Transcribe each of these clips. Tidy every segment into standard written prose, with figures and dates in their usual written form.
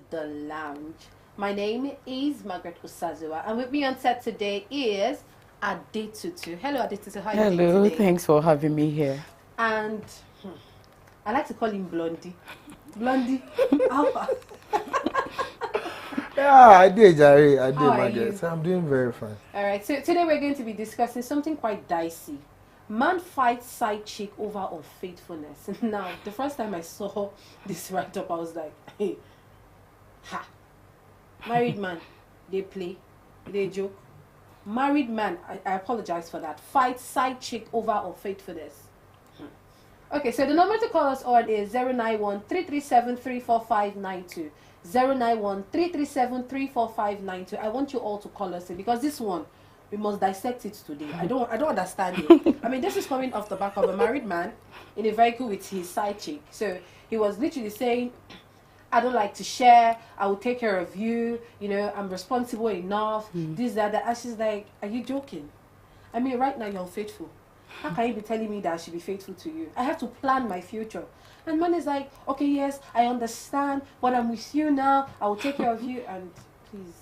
the lounge. My name is Margaret Usazua, and with me on set today is Adetutu. Hello, Adetutu. How are you doing Hello, today? thanks for having me here. And I like to call him Blondie. Blondie, how far? Yeah, I did, Jerry. I did, How are Margaret. you? I'm doing very fine. All right. So today we're going to be discussing something quite dicey. Man fights side chick over unfaithfulness. Now, the first time I saw this write-up, I was like, hey, ha. Married man, they play, they joke. Married man, I apologize for that. Fight side chick over unfaithfulness. Okay, so the number to call us on is 091-337-34592. 091-337-34592. I want you all to call us in because this one, we must dissect it today. I don't understand it. I mean, this is coming off the back of a married man in a vehicle with his side chick. So he was literally saying, I don't like to share. I will take care of you. You know, I'm responsible enough. This, that. And she's like, are you joking? I mean, right now you're unfaithful. How can you be telling me that I should be faithful to you? I have to plan my future. And man is like, okay, yes, I understand. But I'm with you now. I will take care of you. And please.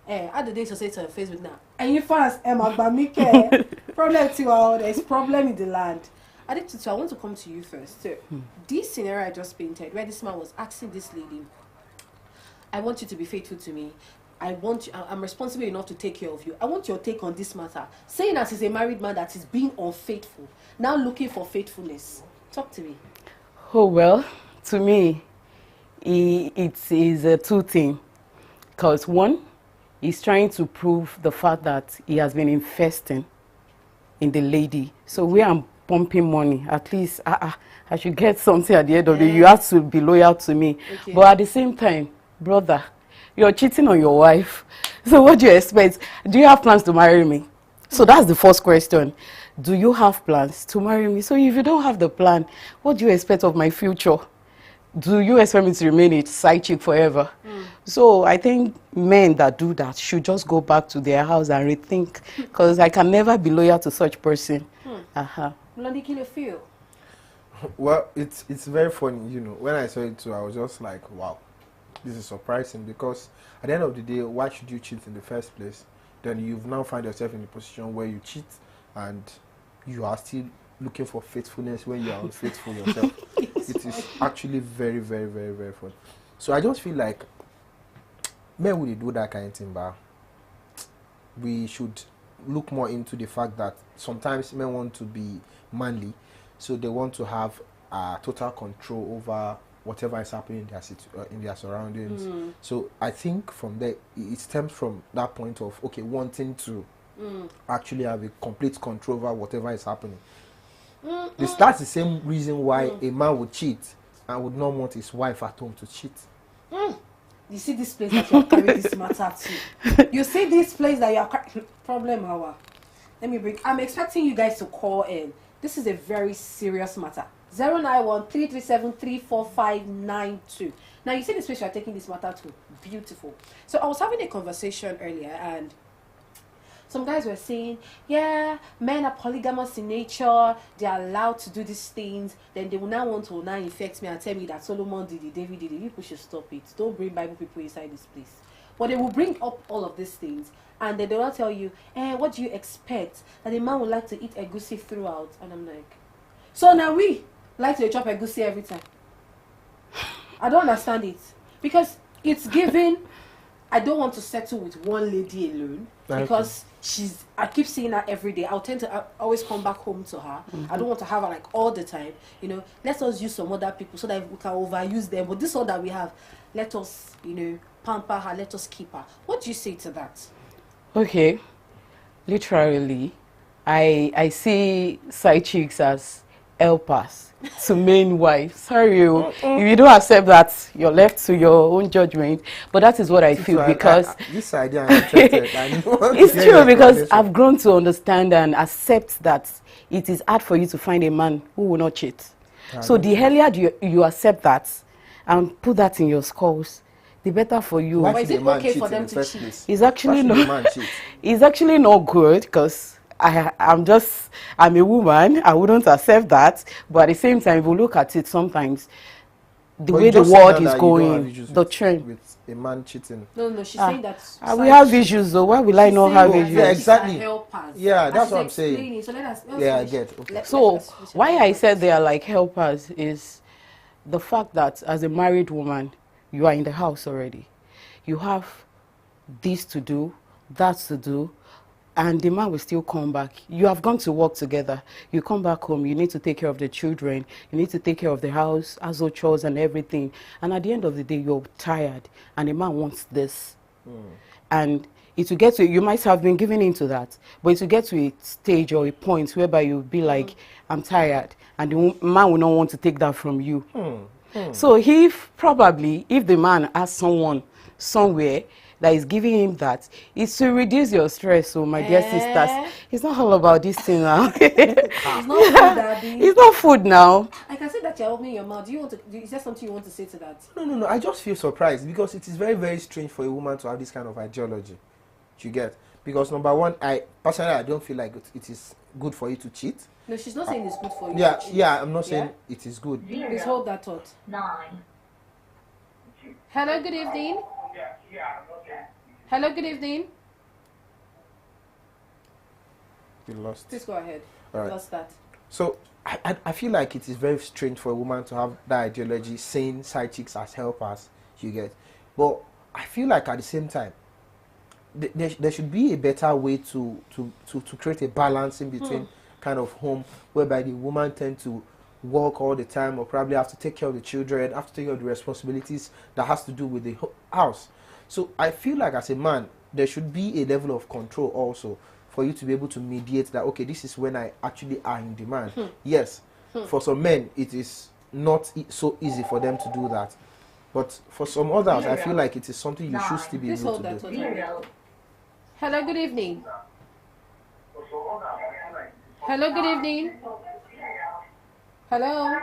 Add the days to say to her Facebook now. And you fast, Emma Bamike. Problem to all. There's problem in the land. I want to come to you first. So, this scenario I just painted, where this man was asking this lady, I want you to be faithful to me. I'm responsible enough to take care of you. I want your take on this matter. Saying as he's a married man that is being unfaithful, now looking for faithfulness. Talk to me. Oh, well, to me, it is a two thing. Because one, he's trying to prove the fact that he has been investing in the lady. So we are pumping money. At least I should get something at the end of the day. You have to be loyal to me. Okay. But at the same time, brother, you're cheating on your wife. So what do you expect? Do you have plans to marry me? So that's the first question. Do you have plans to marry me? So if you don't have the plan, what do you expect of my future? Do you expect me to remain a side chick forever? So I think men that do that should just go back to their house and rethink, because I can never be loyal to such person. Blondie, can you feel? Well, it's very funny, you know. When I saw it too, I was just like, wow, this is surprising, because at the end of the day, why should you cheat in the first place? Then you've now find yourself in a position where you cheat and you are still looking for faithfulness when you are unfaithful yourself. It is actually very, very, very, very funny. So I just feel like men would do that kind of thing, but we should look more into the fact that sometimes men want to be manly, so they want to have total control over whatever is happening in their surroundings. So I think from there it stems from that point of wanting to actually have a complete control over whatever is happening. That's the same reason why a man would cheat and would not want his wife at home to cheat. You see this place that you are carrying this matter to. You see this place that you are carrying. Problem hour. I'm expecting you guys to call in. This is a very serious matter. 091-337-34592. Now you see this place you are taking this matter to. Beautiful. So I was having a conversation earlier and some guys were saying, yeah, men are polygamous in nature. They are allowed to do these things. Then they will now want to now infect me and tell me that Solomon did it, David did it. People should stop it. Don't bring Bible people inside this place. But they will bring up all of these things. And then they will tell you, what do you expect? That a man would like to eat egusi throughout. And I'm like, so now we like to chop egusi every time. I don't understand it. Because it's given, I don't want to settle with one lady alone. Because I keep seeing her every day. I'll tend to always come back home to her. I don't want to have her like all the time. You know, let us use some other people so that we can overuse them. But this one that we have, let us, pamper her, let us keep her. What do you say to that? Okay. Literally, I see side chicks as helpers to main wife. Sorry, if you don't accept that, you're left to your own judgment. But that is what I feel, because this idea I'm interested. It's true, because I've grown to understand and accept that it is hard for you to find a man who will not cheat. So the earlier you accept that and put that in your skulls, the better for you. Why is it okay for them to cheat? It's actually not good, because I'm a woman. I wouldn't accept that. But at the same time, if you look at it, sometimes the But way you the just said world now is that you don't have going, issues the with, trend. with a man cheating. No, she's saying that. We have issues though. Why will I She's not saying have that issues? Yeah, side exactly. chicks are helpers. Yeah, And that's she's what I'm saying. explaining. So let's Yeah, I finish. get. Okay. So Let's why finish I said they are like helpers is the fact that as a married woman, you are in the house already. You have this to do, that to do, and the man will still come back. You have gone to work together. You come back home, you need to take care of the children, you need to take care of the house, household chores and everything. And at the end of the day, you're tired, and the man wants this. And it will get to, you might have been giving into that, but it will get to a stage or a point whereby you'll be like, I'm tired, and the man will not want to take that from you. So if the man has someone somewhere that is giving him that, it's to reduce your stress. So my dear sisters, it's not all about this thing now. It's not food, Daddy. It's not food now. I can see that you're opening your mouth. Is there something you want to say to that? No. I just feel surprised because it is very, very strange for a woman to have this kind of ideology. You get? Because number one, I don't feel like it is good for you to cheat. No, she's not saying it's good for you. Yeah, I'm not saying it is good. Please hold that thought. 9. Hello, good evening. Hello, good evening. You lost. Please go ahead. All right. Lost that. So I feel like it is very strange for a woman to have that ideology, saying side chicks as helpers. You get? But I feel like at the same time, there should be a better way to create a balance in between kind of home, whereby the woman tend to work all the time, or probably have to take care of the children, have to take care of the responsibilities that has to do with the house. So I feel like as a man, there should be a level of control also for you to be able to mediate that, okay, this is when I actually are in demand. Yes, for some men, it is not so easy for them to do that. But for some others, I feel like it is something you should still be Please able hold to that do. thought. Hello, good evening. Hello, good evening. Hello.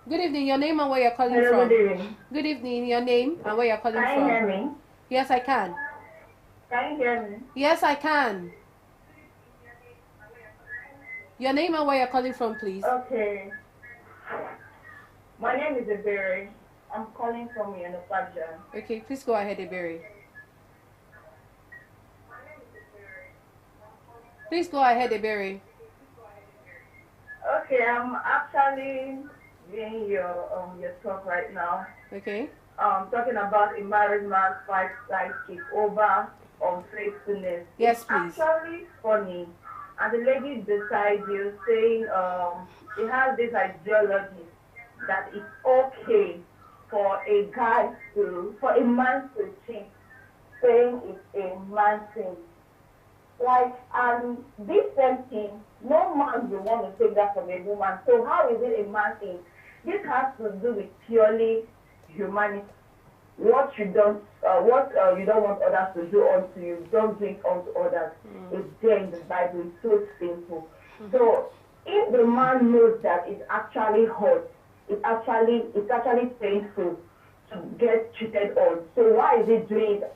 Good evening. Your name and where you're calling from. Good evening. Good evening. Your name and where you're calling Can from. you hear me? Yes, I can. Can you hear me? Yes, I can. Your name and where you're calling from, please. Okay. My name is Ebere. I'm calling from Yanofaja. Okay, please go ahead, Ebere. Please go ahead, Ebere. Okay, I'm actually doing your talk right now. Okay. Talking about a married man fight side chick over unfaithfulness. Yes, please. It's actually funny. And the lady beside you saying she has this ideology that it's okay for a man to cheat, saying it's a man thing. Like, this same thing, no man will want to take that from a woman. So how is it a man thing? This has to do with purely humanity. What you don't want others to do unto you, don't do it unto others. It's there in the Bible. It's so simple. So if the man knows that it's actually hurt, it's actually painful to get cheated on. So why is he doing it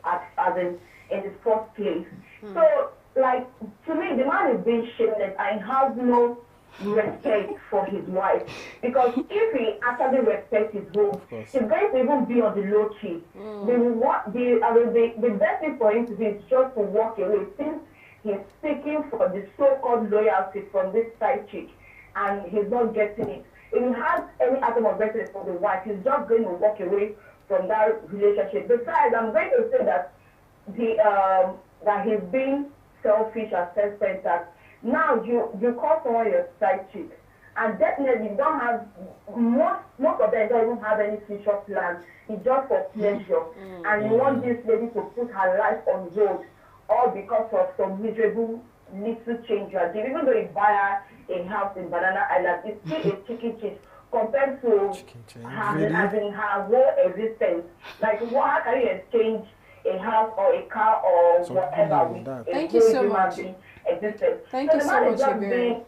in the first place? So, like, to me, the man is being shameless and has no respect for his wife. Because if he actually respects his wife, he's going to even be on the low key. The best thing for him to do is just to walk away, since he's seeking for the so-called loyalty from this side chick and he's not getting it. If he has any atom of respect for the wife, he's just going to walk away from that relationship. Besides, I'm going to say that that he's being selfish and self-centered. Now you call someone your side chick, and definitely you don't have most of them don't even have any future plans. It's just for pleasure, and you want this lady to put her life on hold, all because of some miserable little change you are doing. Even though you buy her a house in Banana Island, it's still a chicken change compared to her whole existence. Like, how can you exchange a house or a car or whatever with a Thank you so much. Existence. Thank so you the so man much, is just Iberi. being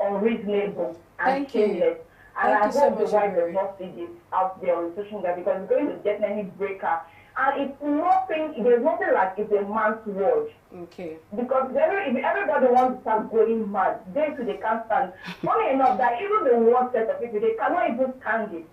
unreasonable and Thank you. shameless. And Thank I you so hope much, the wife Iberi. does not see this out there on social media, because it's going to definitely break her. And it's nothing, there's nothing like it's a man's world. Okay. Because if everybody wants to start going mad, they can't stand. Funny enough, that even the worst set of people, they cannot even stand it.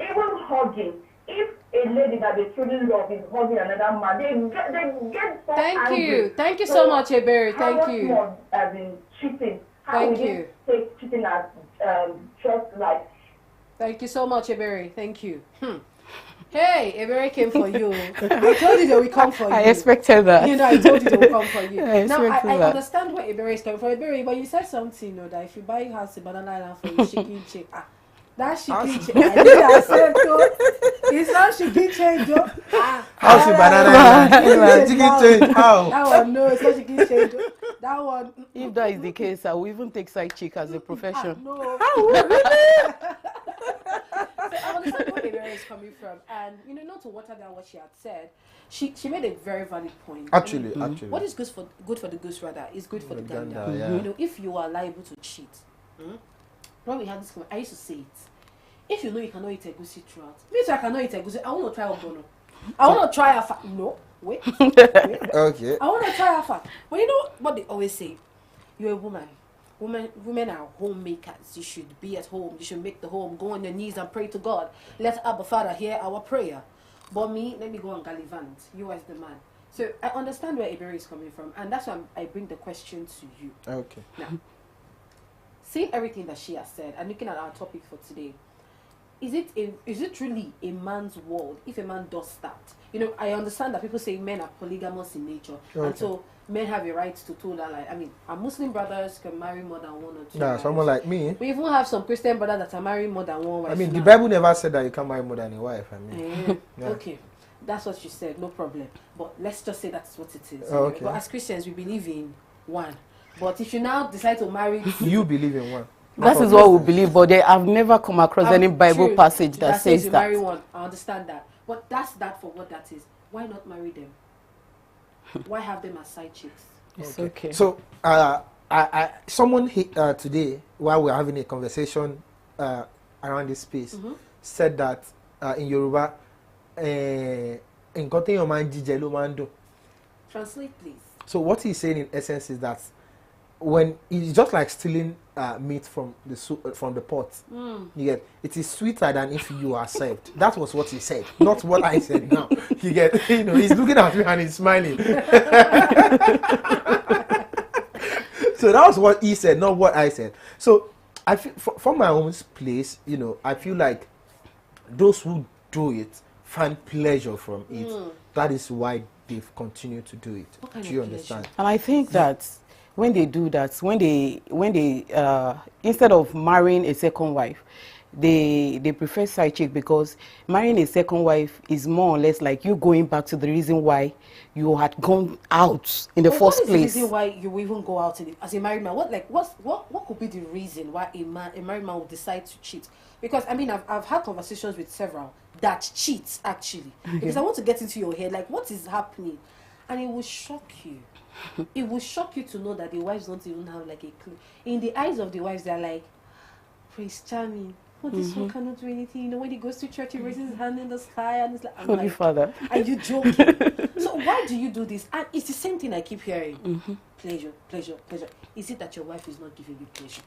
Even hugging. If a lady that they truly love is hugging another man, they get so angry. Thank you so much, Ebere. Thank How much you. more as in cheating? How Thank we you. take cheating as just like. Thank you so much, Ebere. Thank you. Hey, Ebere came for you. I told you they will come for you. I expected that. You know, I told you they will come for you. I Now, I that. understand where Ebere is coming from. Ebere, but you said something, you know, that if you buy house in Banana Island for your chicken chick, that chicken chick, I did accept it. It's not chicken change, though. House in Banana Island. Chicken change, how? That one, no, it's not chicken change. That one. If that is the case, I will even take side chick as a profession. No. So I understand where Ebere is coming from, and you know, not to water down what she had said, she made a very valid point. Actually. What is good for the goose rather is good for the gander. Yeah. You know, if you are liable to cheat, when we had this, I used to say it. If you know you cannot eat a goosey throughout, means I cannot eat a goosey. I want to try Obono. I want to try Afa. No, wait. Okay. I want to try Afa. But you know what they always say? You're a woman. Women are homemakers. You should be at home. You should make the home. Go on your knees and pray to God. Let Abba Father hear our prayer. But me, let me go on Gallivant. You as the man. So I understand where Ebere is coming from, and that's why I bring the question to you. Okay. Now, seeing everything that she has said and looking at our topic for today, is it truly a man's world if a man does that? You know, I understand that people say men are polygamous in nature, and so men have a right to toe that line. I mean, our Muslim brothers can marry more than one or two. Yeah, wives. someone like me. We even have some Christian brothers that are marrying more than one wife. I mean, the now. Bible never said that you can't marry more than a wife. I mean, yeah. Okay, that's what you said. No problem. But let's just say that's what it is. Oh, okay. But as Christians, we believe in one. But if you now decide to marry, You believe in one. That is what we believe, but I've never come across any Bible passage that says you that. marry one. I understand that. But that's that for what that is. Why not marry them? Why have them as side chicks? It's okay. So, someone today, while we're having a conversation around this space, said that in Yoruba, "Nǹkan téèyàn máa ń jíjẹ ló máa ń dùn." Translate, please. So what he's saying in essence is that when it's just like stealing meat from the pot, you get, it is sweeter than if you are served. That was what he said, not what I said. Now you get, you know, he's looking at me and he's smiling. So that was what he said, not what I said. So I feel, from my own place, you know, I feel like those who do it find pleasure from it. That is why they've continued to do it. Do you understand? And I think that when they do that, when they instead of marrying a second wife, they prefer side chick, because marrying a second wife is more or less like you going back to the reason why you had gone out in the first place. What is the reason why you even go out as a married man? What could be the reason why a married man would decide to cheat? Because I mean, I've had conversations with several that cheat actually. Because I want to get into your head, like what is happening, and it will shock you. It will shock you to know that the wives don't even have like a clue. In the eyes of the wives, they're like, Prince Charming. Oh, this one cannot do anything. You know, when he goes to church, he raises his hand in the sky and it's like, I'm Holy like, Father. are you joking? So why do you do this? And it's the same thing I keep hearing. Pleasure, pleasure, pleasure. Is it that your wife is not giving you pleasure?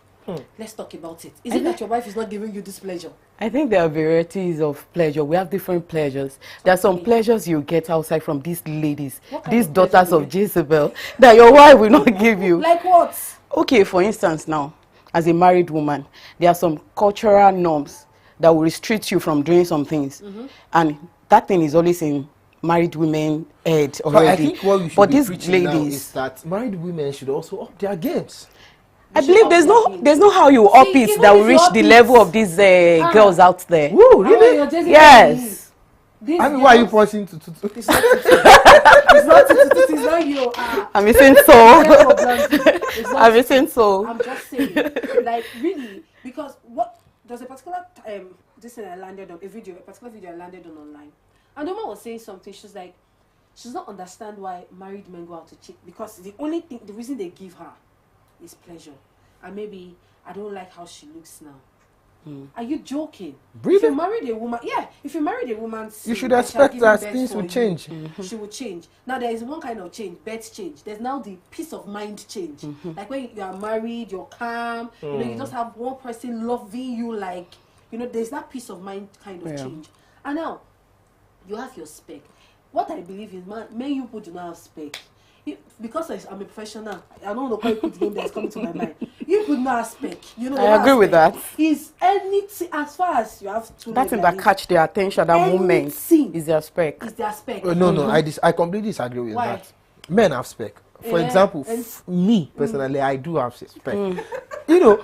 Let's talk about it. Is it that your wife is not giving you this pleasure? I think there are varieties of pleasure. We have different pleasures. There are some pleasures you get outside from these ladies, these daughters of Jezebel, that your wife will not give you. Like what? Okay, for instance now, as a married woman, there are some cultural norms that will restrict you from doing some things. And that thing is always in married women head already. But I think what we should but be these preaching now ladies, is that married women should also up their games. I believe there's no how you up it that will reach the level of these girls out there. Woo, really? Yes. I mean, why are you pointing to? It's not it's not you. I'm missing so. I'm missing so. I'm just saying, like really, because what there's a particular this thing I landed on a particular video I landed on online, and the woman was saying something. She's like, she does not understand why married men go out to cheat, because the reason they give her is pleasure, and maybe I don't like how she looks now. Are you joking? If you married a woman, if you married a woman, you should expect that things will change. She will change. Now there is one kind of change, birth change. There's now the peace of mind change. Like when you are married, you're calm. You know, you just have one person loving you like there's that peace of mind kind of change. And now, you have your spec. What I believe is, many people do not have spec. Because I'm a professional, I don't know quite put the name that's coming to my mind. You could not have spec. I agree with that. Is anything, as far as you have to. That thing that catch their attention, that moment, is their spec. Is their spec. No, I completely disagree with that. Men have spec. For example, me personally, I do have spec. Not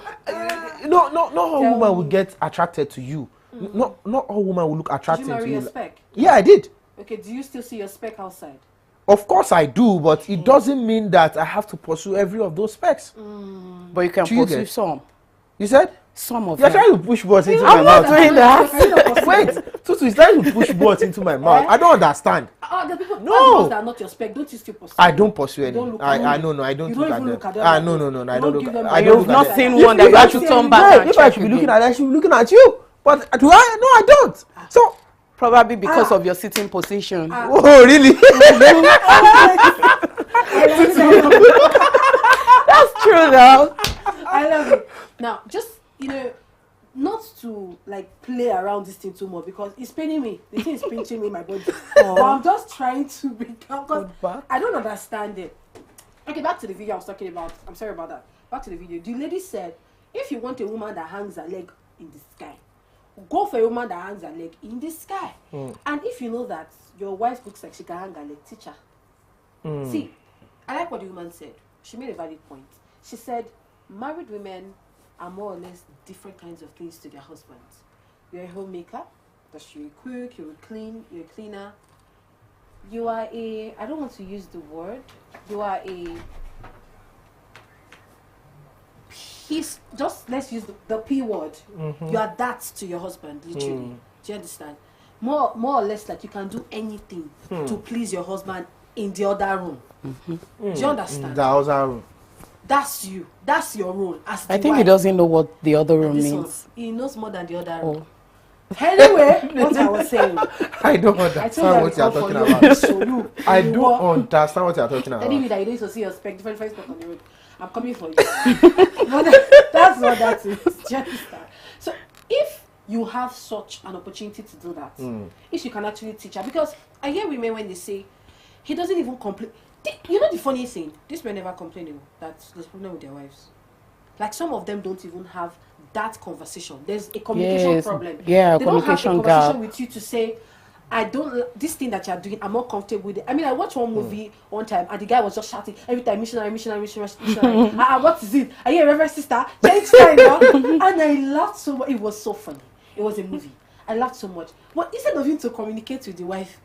all women will get attracted to you. Not all women will look attractive to you. Did you marry your spec? Yeah, I did. Okay, do you still see your spec outside? Of course I do, but it doesn't mean that I have to pursue every of those specs. But you can pursue some. You said? Some of them. You're trying to push words into my mouth. I'm not doing that. Wait, Tutu is trying to push words into my mouth. I don't understand. The people that are not your spec, don't you still pursue? I don't pursue any. I don't look at them. No, I don't look at them. You've not seen one that you actually turn back and if I should be looking at them, I should be looking at you. But do I? No, I don't. So probably because of your sitting position. Oh, really? That's true, though. I love it. Now, just, not to, play around this thing too much, because it's paining me. The thing is pinching me in my body. But I'm just trying to become, because I don't understand it. Okay, back to the video I was talking about. I'm sorry about that. Back to the video. The lady said, if you want a woman that hangs her leg in the sky, go for a woman that hangs her leg in the sky. And if you know that your wife looks like she can hang her leg, teach her. See, I like what the woman said. She made a valid point. She said, married women are more or less different kinds of things to their husbands. You're a homemaker, that you cook, you clean, you're a cleaner. You are I don't want to use the word, you are let's use the P word. You are that to your husband, literally. Do you understand? More or less, like you can do anything to please your husband in the other room. Do you understand? The other room. That's you. That's your role. As I think wife. He doesn't know what the other room means. He knows more than the other room. Anyway, what I was saying. I don't understand what you're talking about. So I don't understand what you're talking about. Anyway, that you need to see your spec, different Facebook on the road. I'm coming for you. That's what that is. Just that. So if you have such an opportunity to do that, if you can actually teach her, because I hear women when they say he doesn't even complain. You know the funny thing? These men never complain that there's problem with their wives. Like some of them don't even have that conversation. There's a communication problem. Yeah, they communication don't have a conversation with you to say, this thing that you're doing, I'm not comfortable with it. I mean, I watched one movie one time and the guy was just shouting every time, missionary. What is it? Are you a reverend sister? Change time now. And I laughed so much. It was so funny. It was a movie. I laughed so much. But instead of him to communicate with the wife,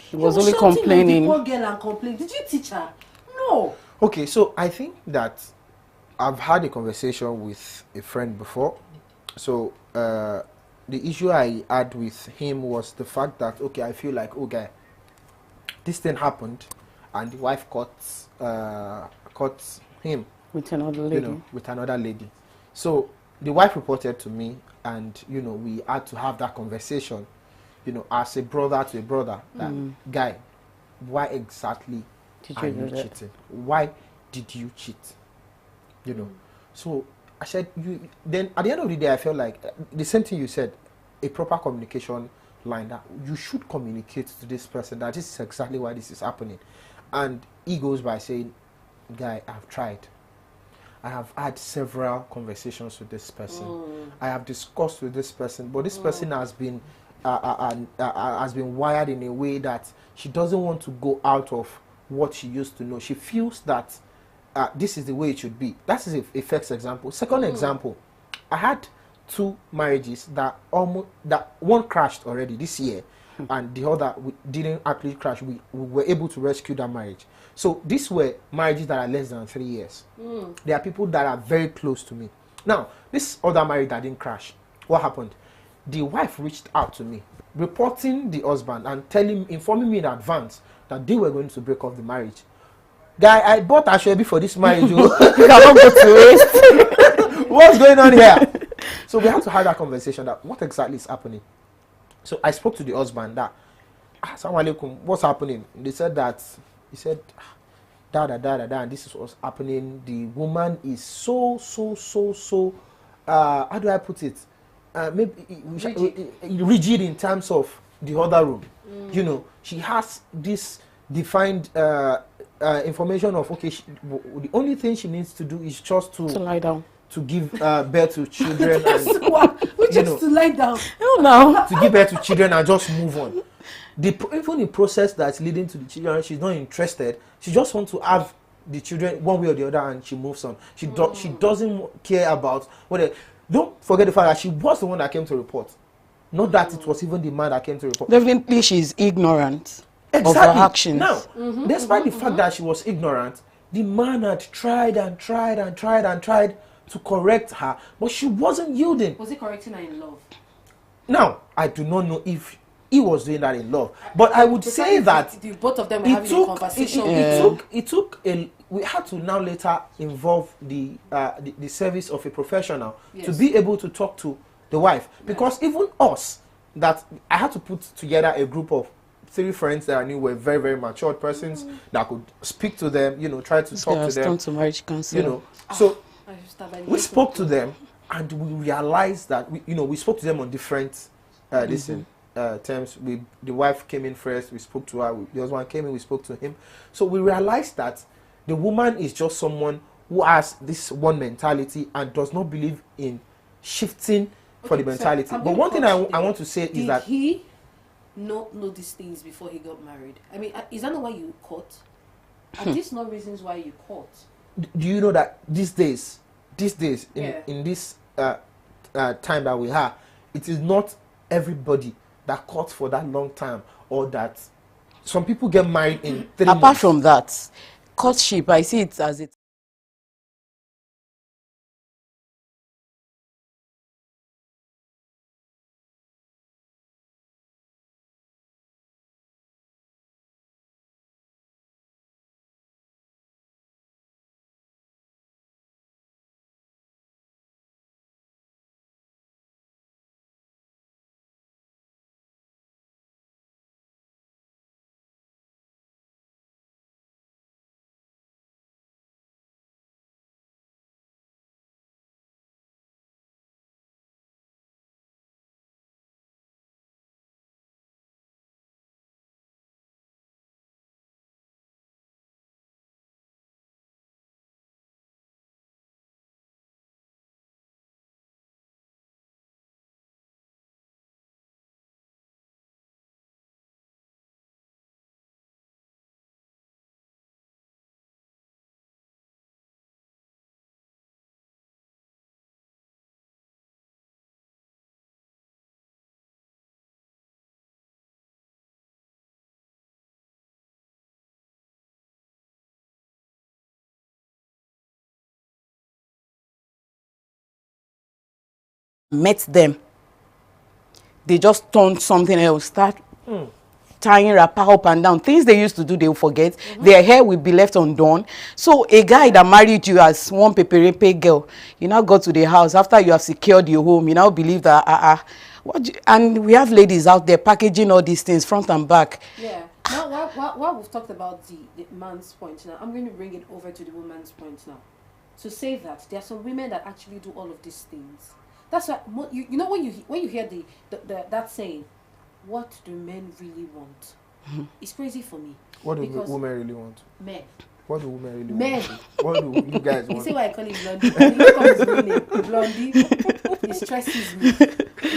he was only complaining. The poor girl and complain. Did you teach her? No. Okay, so I think that I've had a conversation with a friend before. So the issue I had with him was the fact that, okay, I feel like, okay, this thing happened, and the wife caught him with another lady. With another lady. So the wife reported to me, and we had to have that conversation, as a brother to a brother. That guy, why exactly are you cheating? Why did you cheat? So I said, then at the end of the day, I felt like the same thing you said, a proper communication line, that you should communicate to this person that this is exactly why this is happening. And he goes by saying, guy, I've tried. I have had several conversations with this person. I have discussed with this person, but this person has been wired in a way that she doesn't want to go out of what she used to know. She feels that this is the way it should be. That is a first example. Second example, I had 2 marriages that one crashed already this year, and the other didn't actually crash. We were able to rescue that marriage. So these were marriages that are less than 3 years. There are people that are very close to me. Now, this other marriage that didn't crash, what happened? The wife reached out to me, reporting the husband and informing me in advance that they were going to break off the marriage. Guy, I bought Ashwebi for this marriage. You cannot go to waste. What's going on here? So we had to have that conversation that what exactly is happening. So I spoke to the husband that, Assalamu alaikum, what's happening? They said that, he said, and this is what's happening. The woman is so, how do I put it? rigid in terms of the other room. You know, she has this defined information of, okay, the only thing she needs to do is just to lie down, to give birth to children, and to lie down. To give birth to children and just move on. Even the process that's leading to the children, she's not interested. She just wants to have the children one way or the other, and she moves on. She doesn't care about what. Don't forget the fact that she was the one that came to report, not that it was even the man that came to report. Definitely, she's ignorant of her actions. Now, despite the fact that she was ignorant, the man had tried and tried and tried and tried to correct her, but she wasn't yielding. Was he correcting her in love? Now, I do not know if he was doing that in love, but I would say that both of them were having a conversation. We had to now later involve the service of a professional to be able to talk to the wife, because even us, that I had to put together a group of 3 friends that I knew were very, very matured persons that could speak to them, try to talk to them. To marriage counselor. So we spoke to them, and we realized that we spoke to them on different terms. The wife came in first, we spoke to her. The husband came in, we spoke to him. So we realized that the woman is just someone who has this one mentality and does not believe in shifting for the mentality. But one thing I want to say is that he not know these things before he got married. I mean, is that not why you caught? Are these not reasons why you caught? Do you know that these days in this time that we have, it is not everybody that caught for that long time, or that some people get married in 3 months. Apart from that, courtship, I see it as it. Met them, they just turned something else, start tying wrapper up and down. Things they used to do, they will forget. Their hair will be left undone. So a guy that married you as one peperepe girl, you now go to the house after you have secured your home, you now believe that and we have ladies out there packaging all these things front and back. Yeah. Now, while we've talked about the man's point, now I'm going to bring it over to the woman's point now. To say that there are some women that actually do all of these things. That's why you know when you hear that saying, what do men really want? It's crazy for me. What do women really want? Men. What do women really men. want? What do you guys want? You see why I call it Blondie? Blondie. It stresses me.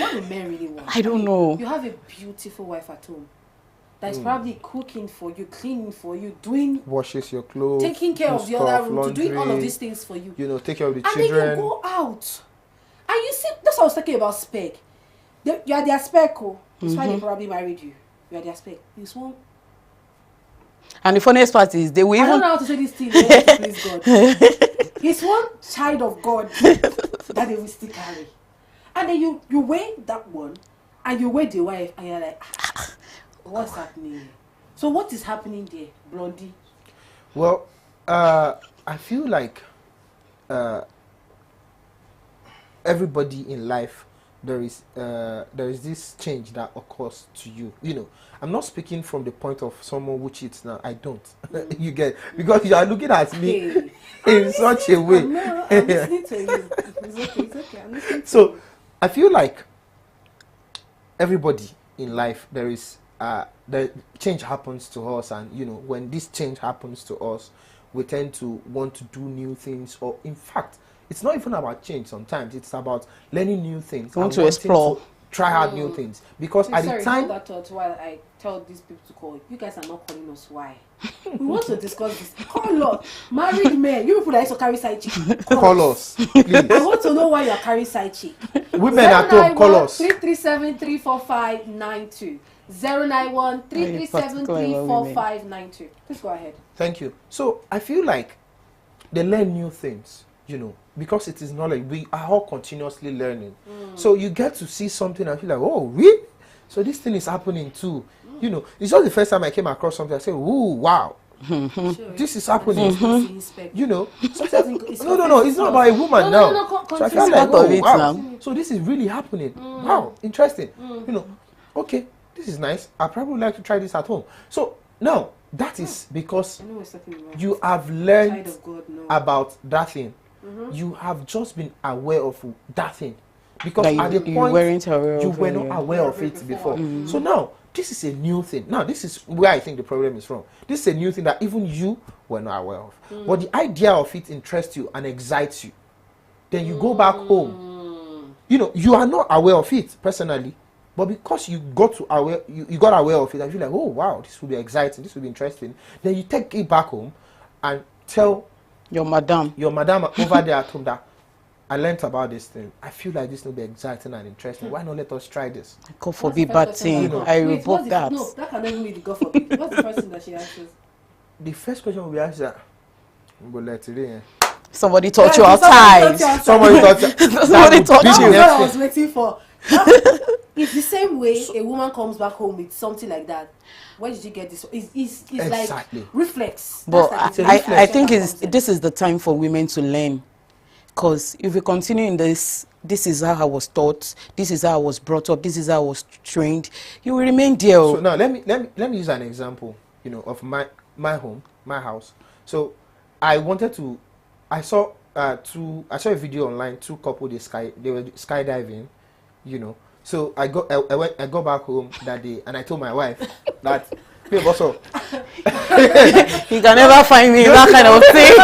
What do men really want? I don't know. You have a beautiful wife at home that is probably cooking for you, cleaning for you, washes your clothes, taking care of the other room, laundry, doing all of these things for you. Take care of the children. And then you go out. And you see, that's what I was talking about spec. You are their spec, That's why they probably married you. You are their spec. This one. And the funniest part is they will even. I don't know how to say this thing. Please God. It's one child of God that they will still carry. And then you weigh that one, and you weigh the wife, and you're like, what's happening? So what is happening there, Blondie? Well, I feel like everybody in life, there is this change that occurs to you. I'm not speaking from the point of someone who cheats now. I don't. You get, because you are looking at me in such a way. I'm listening to you. It's okay. I'm listening to so I feel like everybody in life, there is the change happens to us, and when this change happens to us, we tend to want to do new things, or in fact, it's not even about change. Sometimes it's about learning new things. Want to explore, try out new things, because at the time. Hold that thought while I tell these people to call. You guys are not calling us. Why? We want to discuss this. Call us, married men. You people that used to carry side chick. Call us, please. I want to know why you are carrying side chick. Women at home, call us. 337-345-92. 091-337-345-92. Please go ahead. Thank you. So I feel like they learn new things, because it is knowledge. We are all continuously learning. So you get to see something and feel like, oh, really? So this thing is happening too. It's not the first time I came across something. I say, ooh, wow. Sure, this is happening. Sometimes, no, it's not about a woman now. So I feel like, oh, wow. So this is really happening. Wow, interesting. Okay, this is nice. I probably would like to try this at home. So now that is because you have learned about that thing. You have just been aware of that thing, because at the point you were not aware of it before. So now this is a new thing. Now this is where I think the problem is from. This is a new thing that even you were not aware of. But the idea of it interests you and excites you. Then you go back home. You are not aware of it personally, but because you got aware of it, I feel like, oh wow, this will be exciting, this will be interesting. Then you take it back home and tell your madam over there at home that I learned about this thing. I feel like this will be exciting and interesting. Why not let us try this? God forbid bad thing. I revoke that. No, that can even be the God forbid. What's the first thing that she answers? The first question will be asked that. Somebody taught you outside. Somebody taught you. Somebody taught you. That's what I was waiting for. It's the same way a woman comes back home with something like that. Where did you get this? It's exactly. like reflex. But I think this is the time for women to learn. Because if we continue in this is how I was taught, this is how I was brought up, this is how I was trained, you will remain there. So now let me use an example, of my home, my house. So I saw a video online, two couple they were skydiving, So I go back home that day and I told my wife that, babe, also you can never find me in that kind of thing.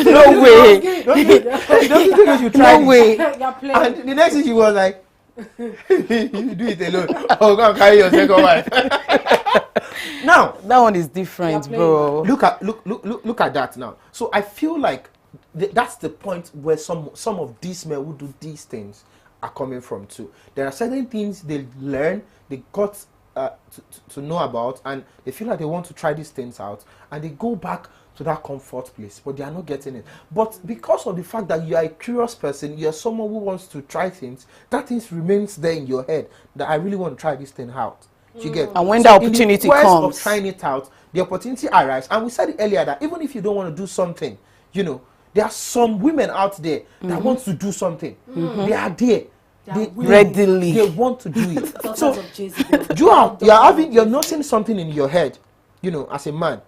No way. Don't you think you try? No way. And the next thing she was like, you do it alone. Oh, go and carry your second wife. Now that one is different, bro. Look at that now. So I feel like that's the point where some of these men who do these things are coming from too. There are certain things they learn, they got to know about, and they feel like they want to try these things out, and they go back to that comfort place, but they are not getting it. But because of the fact that you are a curious person, you are someone who wants to try things, that thing remains there in your head, that I really want to try this thing out. You get? And when the opportunity comes, of trying it out, the opportunity arrives. And we said it earlier that even if you don't want to do something, there are some women out there that want to do something. They are there. Readily. They want to do it. So you're not saying something in your head, as a man.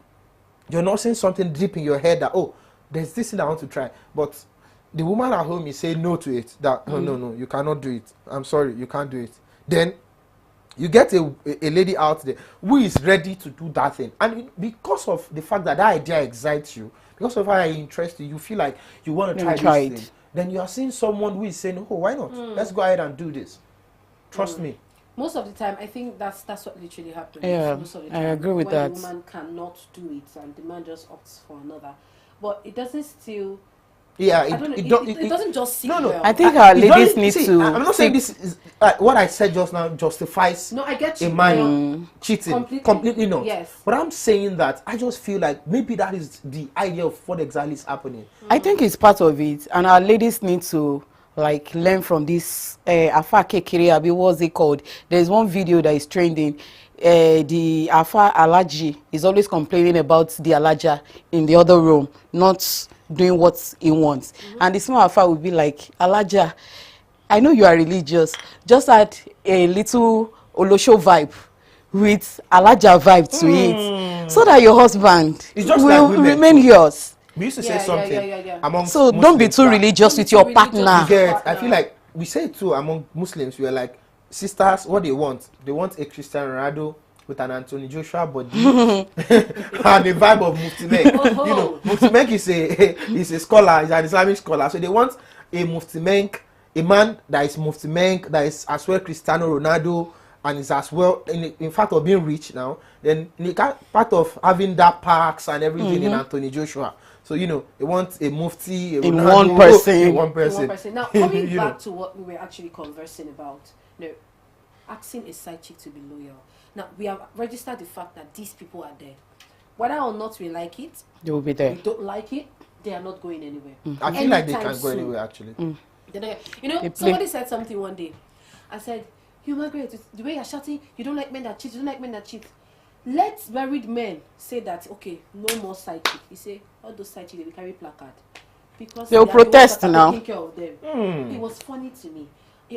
You're not saying something deep in your head that, oh, there's this thing I want to try. But the woman at home is saying no to it. That, no, you cannot do it. I'm sorry, you can't do it. Then you get a lady out there who is ready to do that thing. And because of the fact that idea excites you, because of how it interests you, you feel like you want to try this thing. Then you are seeing someone who is saying, oh, why not? Let's go ahead and do this. Trust me. Most of the time, I think that's what literally happens. Yeah, most of the time, I agree with that. When a woman cannot do it and the man just opts for another. But it doesn't still... Yeah, it doesn't just sit well. I think our ladies need to... I'm not saying this is... what I said just now justifies I get you. a man cheating. Completely not. Yes. But I'm saying that I just feel like maybe that is the idea of what exactly is happening. I think it's part of it. And our ladies need to... learn from this Afa Kekere Abi, what's it called? There's one video that is trending. The Afa Alaji is always complaining about the Alaja in the other room, not doing what he wants. And the small Afa will be like, Alaja, I know you are religious, just add a little Olosho vibe with Alaja vibe to it, so that your husband will remain yours. we used to say something among So don't be too religious with your partner. You get, I feel like we say it too among Muslims. We are like, sisters, what they want a Cristiano Ronaldo with an Anthony Joshua body and a vibe of Mufti Menk. You know, Mufti Menk is a scholar, he's an Islamic scholar. So they want a Mufti Menk, a man that is Mufti Menk, that is as well Cristiano Ronaldo, and is as well in fact of being rich now. Then part of having that parks and everything in Anthony Joshua. So you know, they want a Mufti, in one person. In one person. Now coming back to what we were actually conversing about, you know, asking a side chick to be loyal. Now, we have registered the fact that these people are there. Whether or not we like it, They will be there. we don't like it, they are not going anywhere. I feel like they Anytime can go soon. anywhere actually. You know, somebody said something one day. I said, you Margaret, the way you're shouting, you don't like men that cheat, you don't like men that cheat. Let married men say that, okay, no more side chick. He say, all those side chicks, they will carry placard. Because they'll protest now. Taking care of them. It was funny to me.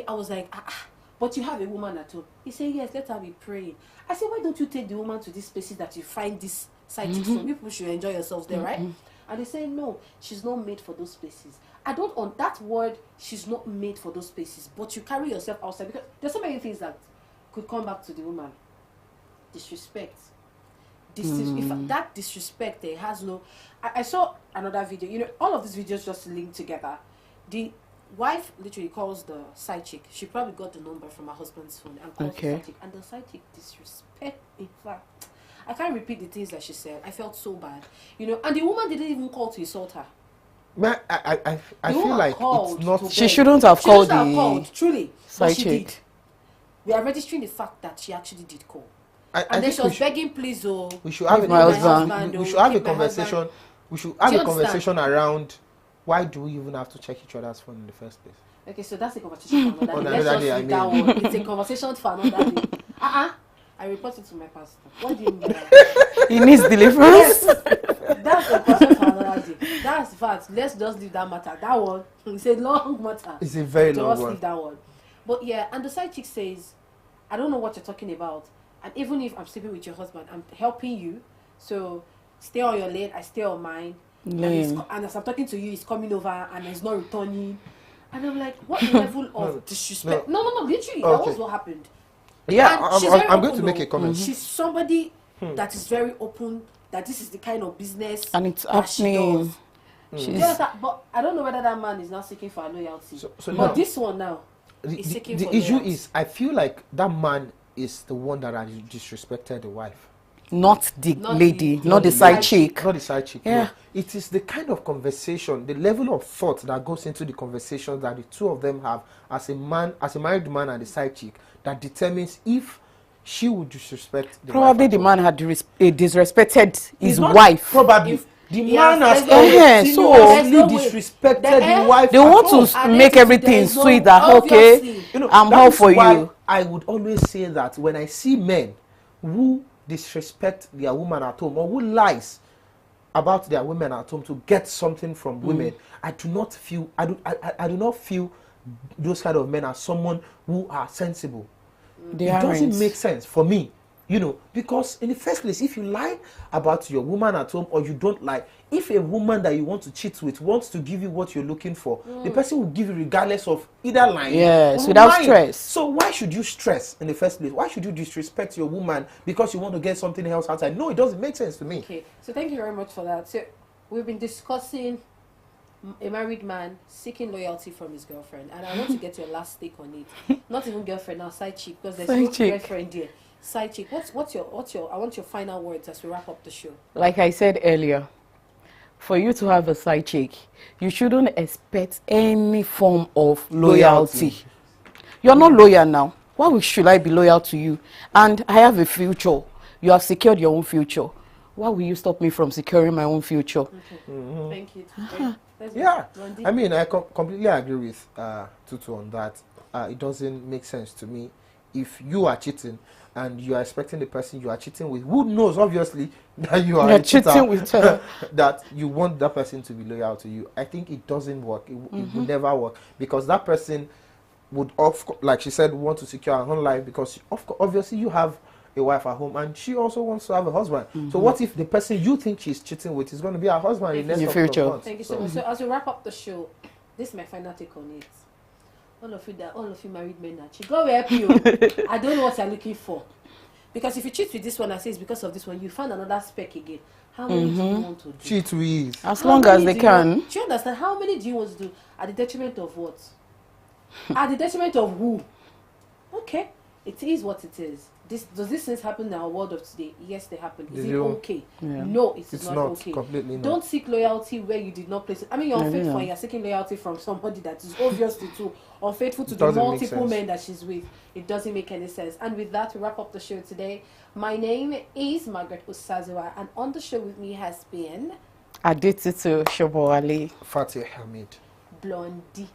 I was like, but you have a woman at home. He said, yes, let her be praying. I said, why don't you take the woman to these places that you find this side chicks from? People should enjoy yourselves there, right? And they say, no, she's not made for those places. I don't, on that word, she's not made for those places. But you carry yourself outside. Because there's so many things that could come back to the woman. Disrespect. If that disrespect there has no... I saw another video. You know, all of these videos just linked together. The wife literally calls the side chick. She probably got the number from her husband's phone and calls the side chick. And the side chick disrespect. In fact, I can't repeat the things that she said. I felt so bad. You know, and the woman didn't even call to insult her. Man, I feel like it's not... She shouldn't have called the truly. side She chick. did. We are registering the fact that she actually did call. I And then think she was begging, please, we should have my husband. We should have a keep my conversation. husband. We should have Do a you conversation around why do we even have to check each other's phone in the first place? Okay, so that's a conversation for another On day. another Let's day, just I leave that mean. one. It's a conversation for another day. I report it to my pastor. What do you mean by that? He needs deliverance. That's a question for another day. That's fact. Let's just leave that matter. That one, it's a long matter. It's a very long Just one. leave that one. But yeah, and the side chick says, I don't know what you're talking about. And even if I'm sleeping with your husband, I'm helping you. So stay on your lane, I stay on mine. And as I'm talking to you, he's coming over and he's not returning. And I'm like, what level of disrespect? No, literally, that was what happened. Yeah, And she's very I'm going to open, make though. a comment. She's somebody that is very open, that this is the kind of business And it's that she happening. does. But I don't know whether that man is now seeking for a loyalty. So but now, this one now is seeking the for issue loyalty. is, I feel like that man is the one that has disrespected the wife. Not the Not lady, the- not the side chick. Not the side chick. Yeah. No. It is the kind of conversation, the level of thought that goes into the conversation that the two of them have as a man, as a married man and the side chick, that determines if she would disrespect the Probably wife. the man had disrespected his It's not wife. Probably. If- The Yeah, man has there's no way. always So- seriously There's no way. disrespected The- the wife. They at want all. to And make then everything there's no- sweet. That okay, obviously. You know, I'm that all is for why you. I would always say that when I see men who disrespect their woman at home or who lies about their women at home to get something from women, I do not feel I do not feel those kind of men as someone who are sensible. They It doesn't aren't. make sense for me, you know, because in the first place, if you lie about your woman at home or you don't lie, if a woman that you want to cheat with wants to give you what you're looking for, the person will give you regardless of either lying Yes, or without lying. stress. So why should you stress in the first place? Why should you disrespect your woman because you want to get something else outside? No, it doesn't make sense to me. Okay, so thank you very much for that. So we've been discussing a married man seeking loyalty from his girlfriend, and I want to get your last take on it. Not even girlfriend now, side chick, because there's Side no chick. girlfriend here. Side chick. What's your? I want your final words as we wrap up the show. Like I said earlier, for you to have a side chick, you shouldn't expect any form of loyalty. You're not loyal now. Why should I be loyal to you? And I have a future. You have secured your own future. Why will you stop me from securing my own future? Okay. Thank you. Let's go. Yeah, Rondi. I mean, I completely agree with Tutu on that. It doesn't make sense to me if you are cheating and you are expecting the person you are cheating with, who knows obviously that you are You're a cheater, cheating with her. that you want that person to be loyal to you. I think it doesn't work. It would never work, because that person would, like she said, want to secure her own life, because obviously you have a wife at home, and she also wants to have a husband. So what if the person you think she's cheating with is going to be her husband in the next couple of months? Thank you so much. So as we wrap up the show, this is my final take on it. All of you married men are cheat. God will help you. I don't know what you're looking for. Because if you cheat with this one and say it's because of this one, you find another speck again. How many do you want to do? Cheat with. As long as they can. Do you understand? How many do you want to do? At the detriment of what? At the detriment of who? Okay. It is what it is. Does these things happen in our world of today? Yes, they happen. Is it okay? Yeah. No, it's not okay. Completely not. Don't seek loyalty where you did not place it. I mean, you're unfaithful and you're seeking loyalty from somebody that is obviously too unfaithful to the multiple men that she's with. It doesn't make any sense. And with that, we wrap up the show today. My name is Margaret Usaziwa, and on the show with me has been Adetitu Shobowale. Fatih Hamid. Blondie.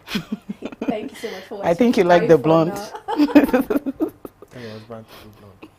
Thank you so much for watching. I think you like the blonde. I was born to be blonde.